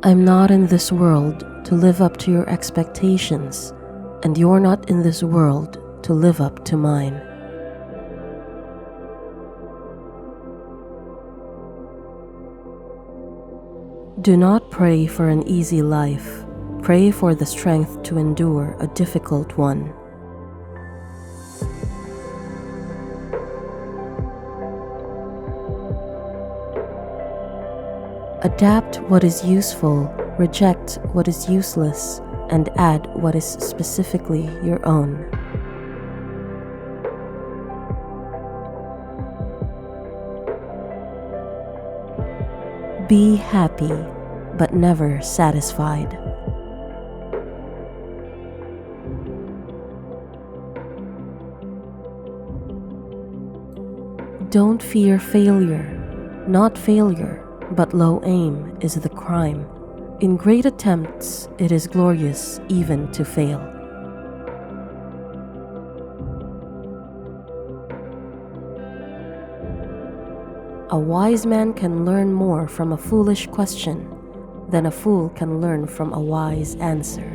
I'm not in this world to live up to your expectations, and you're not in this world to live up to mine. Do not pray for an easy life. Pray for the strength to endure a difficult one. Adapt what is useful, reject what is useless, and add what is specifically your own. Be happy, but never satisfied. Don't fear failure. Not failure, but low aim is the crime. In great attempts, it is glorious even to fail. A wise man can learn more from a foolish question than a fool can learn from a wise answer.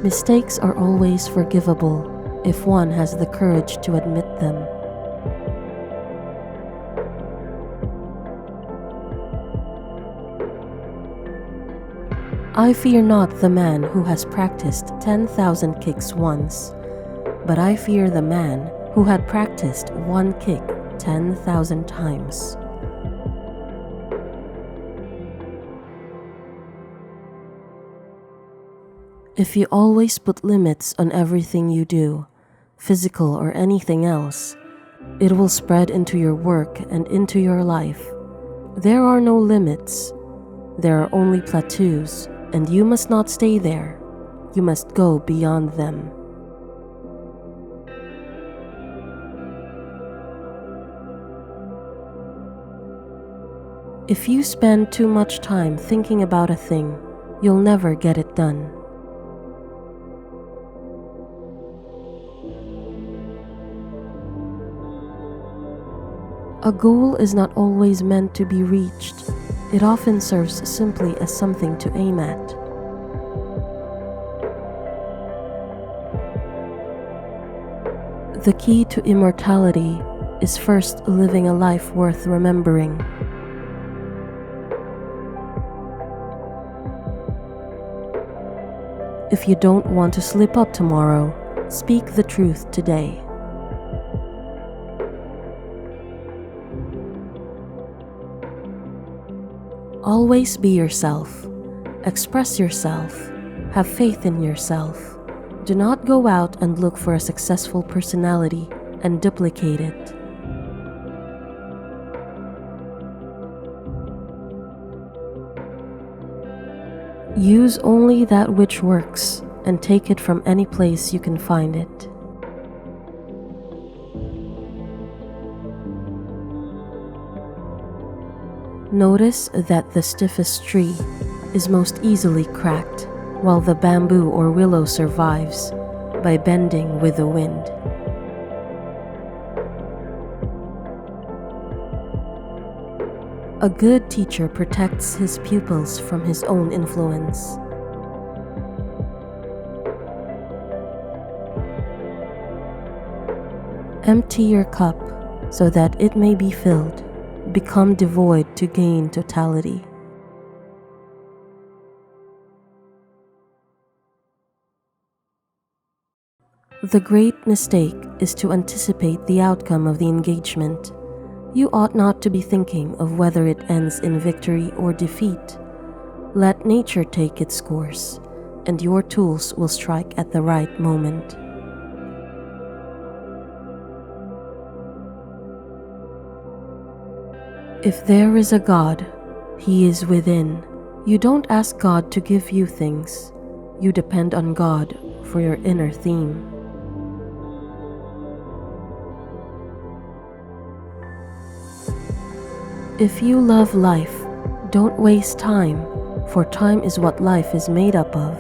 Mistakes are always forgivable if one has the courage to admit them. I fear not the man who has practiced 10,000 kicks once, but I fear the man who had practiced one kick 10,000 times. If you always put limits on everything you do, physical or anything else, it will spread into your work and into your life. There are no limits. There are only plateaus, and you must not stay there. You must go beyond them. If you spend too much time thinking about a thing, you'll never get it done. A goal is not always meant to be reached. It often serves simply as something to aim at. The key to immortality is first living a life worth remembering. If you don't want to slip up tomorrow, speak the truth today. Always be yourself. Express yourself. Have faith in yourself. Do not go out and look for a successful personality and duplicate it. Use only that which works and take it from any place you can find it. Notice that the stiffest tree is most easily cracked, while the bamboo or willow survives by bending with the wind. A good teacher protects his pupils from his own influence. Empty your cup so that it may be filled. Become devoid to gain totality. The great mistake is to anticipate the outcome of the engagement. You ought not to be thinking of whether it ends in victory or defeat. Let nature take its course, and your tools will strike at the right moment. If there is a God, He is within. You don't ask God to give you things. You depend on God for your inner theme. If you love life, don't waste time, for time is what life is made up of.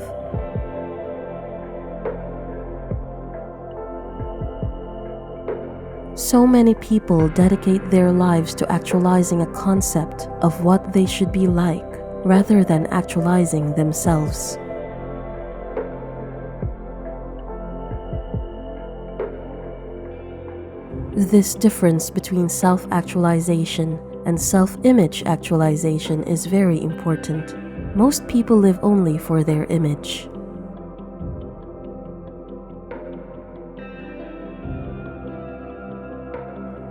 So many people dedicate their lives to actualizing a concept of what they should be like, rather than actualizing themselves. This difference between self-actualization and self-image actualization is very important. Most people live only for their image.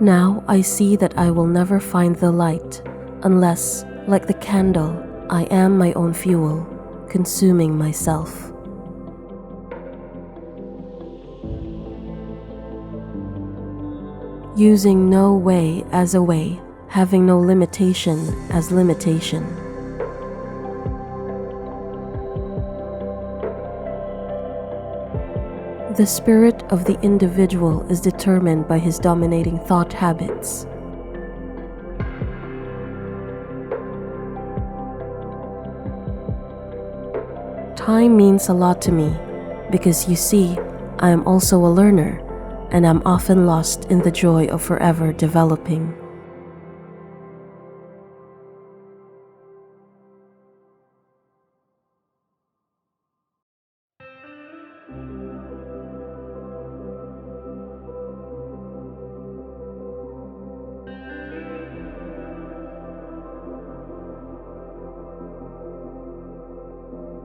Now I see that I will never find the light unless, like the candle, I am my own fuel, consuming myself. Using no way as a way, having no limitation as limitation. The spirit of the individual is determined by his dominating thought habits. Time means a lot to me because, you see, I am also a learner, and I'm often lost in the joy of forever developing.